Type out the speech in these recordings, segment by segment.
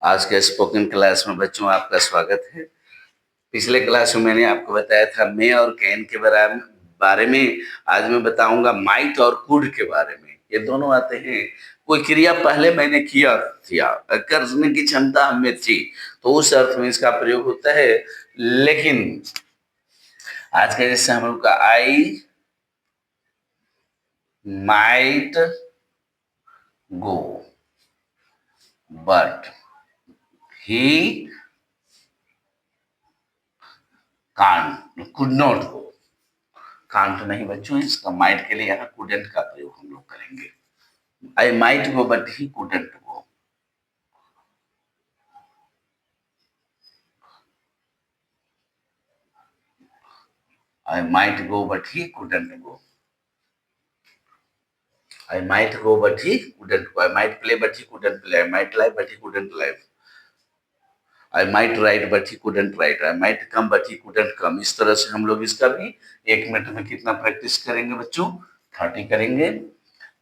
आज के spoken class में बच्चों आपका स्वागत है। पिछले क्लास में मैंने आपको बताया था मे और कैन के बारे में। आज मैं बताऊंगा माइट और कुड के बारे में। ये दोनों आते हैं, कोई क्रिया पहले मैंने किया था, करने की क्षमता हमें थी, तो उस अर्थ में इसका प्रयोग होता है। लेकिन आज का जैसे हम लोग का I might go but he can't could not go. Can't नहीं बच्चों, इसका माइट के लिए यहाँ कुडेंट का प्रयोग हम लोग करेंगे। I might go but he couldn't go. I might go but he couldn't go. I might go but he couldn't go. I might play but he couldn't play. I might live but he couldn't live. I might right but he couldn't right. I might come but he couldn't कम। इस तरह से हम लोग इसका भी 1 minute में कितना practice करेंगे बच्चों? 30 करेंगे।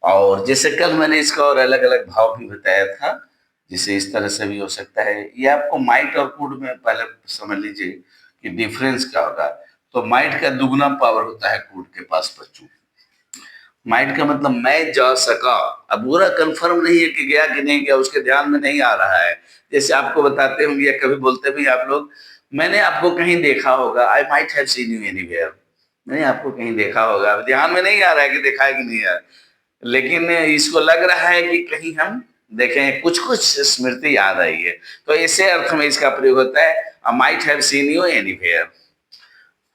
और जैसे कल मैंने इसका और अलग अलग भाव भी बताया था, जिसे इस तरह से भी हो सकता है। ये आपको माइट और कुड में पहले समझ लीजिए कि डिफरेंस क्या होगा। तो माइट का दुगना पावर होता है कुड के पास बच्चों। माइट का मतलब मैं जा सका। अब पूरा कंफर्म नहीं है कि गया कि नहीं गया, उसके ध्यान में नहीं आ रहा है। जैसे आपको बताते होंगे या कभी बोलते भी आप लोग, मैंने आपको कहीं देखा होगा, I might have seen you anywhere. मैंने आपको कहीं देखा होगा, अब ध्यान में नहीं आ रहा है कि देखा है कि नहीं है, लेकिन इसको लग रहा है कि कहीं हम देखें, कुछ कुछ स्मृति याद आई है। तो इसे अर्थ में इसका प्रयोग होता है, I might have seen you anywhere.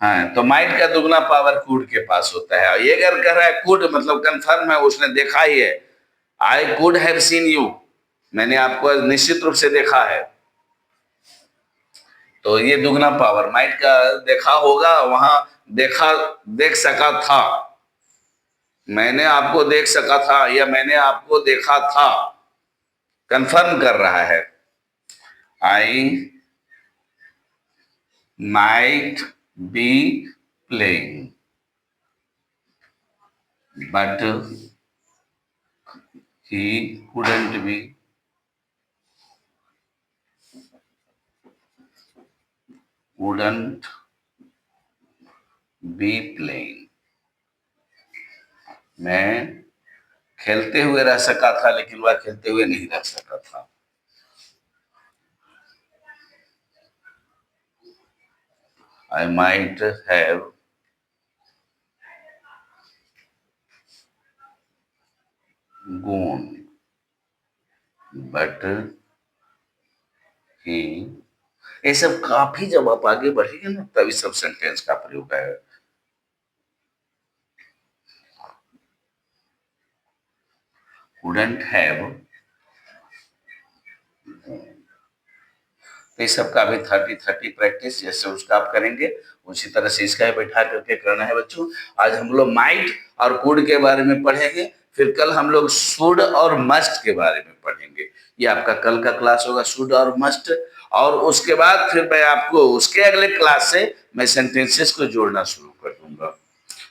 हाँ, तो माइट का दुगना पावर कुड के पास होता है। और ये अगर कह रहा है कुड मतलब कंफर्म है, उसने देखा ही है। I could have seen you, मैंने आपको निश्चित रूप से देखा है। तो ये दुगना पावर माइट का देखा होगा, वहां देखा, देख सका था, मैंने आपको देख सका था या मैंने आपको देखा था, कंफर्म कर रहा है। I might be playing but he couldn't be playing। मैं खेलते हुए रह सका था, लेकिन वह खेलते हुए नहीं रह सका था। I might have gone but he, ये सब काफी जब आप आगे बढ़ेंगे ना, तभी सब सेंटेंस का प्रयोग है। couldn't have, तो इस सब का भी 30-30 प्रैक्टिस जैसे उसका आप करेंगे, उसी तरह से इसका बैठा करके करना है बच्चों। आज हम लोग माइट और कुड के बारे में पढ़ेंगे, फिर कल हम लोग शुड और मस्ट के बारे में पढ़ेंगे। ये आपका कल का क्लास होगा, शुड और मस्ट। और उसके बाद फिर मैं आपको उसके अगले क्लास से मैं सेंटेंसेस को जोड़ना शुरू कर दूंगा।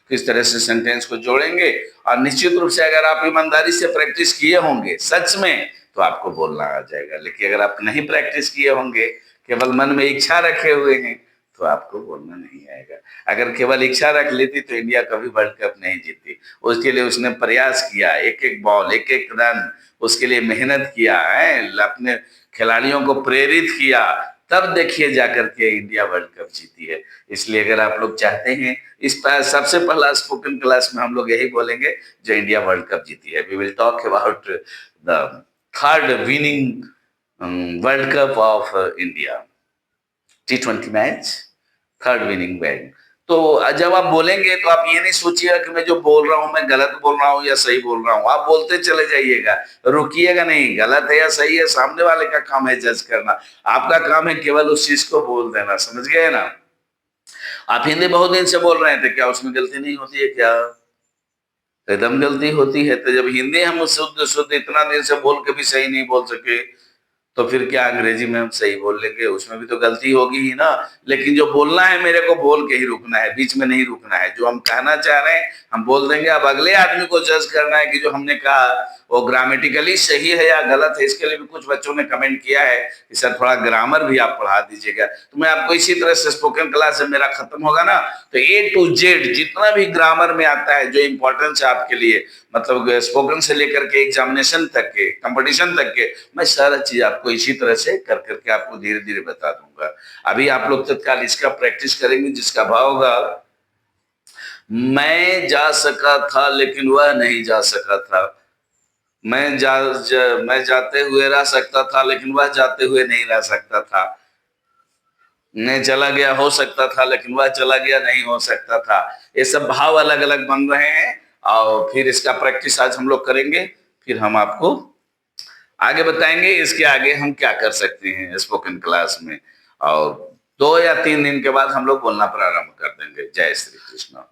किस तरह से सेंटेंस को जोड़ेंगे, और निश्चित रूप से अगर आप ईमानदारी से प्रैक्टिस किए होंगे सच में, तो आपको बोलना आ जाएगा। लेकिन अगर आप नहीं प्रैक्टिस किए होंगे, केवल मन में इच्छा रखे हुए हैं, तो आपको बोलना नहीं आएगा। अगर केवल इच्छा रख लेती तो इंडिया कभी वर्ल्ड कप नहीं जीती। उसके लिए उसने प्रयास किया, एक एक बॉल, एक एक रन, उसके लिए मेहनत किया है, अपने खिलाड़ियों को प्रेरित किया, तब देखिए जाकर के इंडिया वर्ल्ड कप जीती है। इसलिए अगर आप लोग चाहते हैं, इस पर सबसे पहला स्पोकन क्लास में हम लोग यही बोलेंगे जो इंडिया वर्ल्ड कप जीती है। We will talk about the third winning world cup of India, T20 match, third winning bag. तो जब आप बोलेंगे तो आप ये नहीं सोचिएगा कि मैं जो बोल रहा हूं मैं गलत बोल रहा हूं या सही बोल रहा हूं। आप बोलते चले जाइएगा, रुकिएगा नहीं। गलत है या सही है, सामने वाले का काम है जज करना, आपका काम है केवल उस चीज को बोल देना। समझ गए ना? आप हिंदी बहुत दिन से बोल रहे थे, क्या उसमें गलती नहीं होती है क्या? एकदम गलती होती है। तो जब हिंदी हम शुद्ध शुद्ध इतना दिन से बोल के भी सही नहीं बोल सके, तो फिर क्या अंग्रेजी में हम सही बोल लेंगे? उसमें भी तो गलती होगी ही ना। लेकिन जो बोलना है मेरे को बोल के ही रुकना है, बीच में नहीं रुकना है। जो हम कहना चाह रहे हैं हम बोल देंगे। अब अगले आदमी को जज करना है कि जो हमने कहा वो ग्रामेटिकली सही है या गलत है, इसके लिए भी कुछ बच्चों ने कमेंट किया है कि सर थोड़ा ग्रामर भी आप पढ़ा दीजिएगा। तो मैं आपको इसी तरह से स्पोकन क्लास जब मेरा खत्म होगा ना, तो A to Z जितना भी ग्रामर में आता है जो इंपॉर्टेंस है आपके लिए, मतलब स्पोकन से लेकर के एग्जामिनेशन तक के, कंपटीशन तक के, मैं सारा चीज आपको इसी तरह से कर करके आपको धीरे धीरे बता दूंगा। अभी आप लोग तत्काल इसका प्रैक्टिस करेंगे, जिसका भाव होगा, मैं जा सका था लेकिन वह नहीं जा सका था। मैं जाते हुए रह सकता था लेकिन वह जाते हुए नहीं रह सकता था। मैं चला गया हो सकता था लेकिन वह चला गया नहीं हो सकता था। ये सब भाव अलग अलग बन रहे हैं, और फिर इसका प्रैक्टिस आज हम लोग करेंगे, फिर हम आपको आगे बताएंगे इसके आगे हम क्या कर सकते हैं स्पोकन क्लास में। और 2 या 3 दिन के बाद हम लोग बोलना प्रारंभ कर देंगे। जय श्री कृष्ण।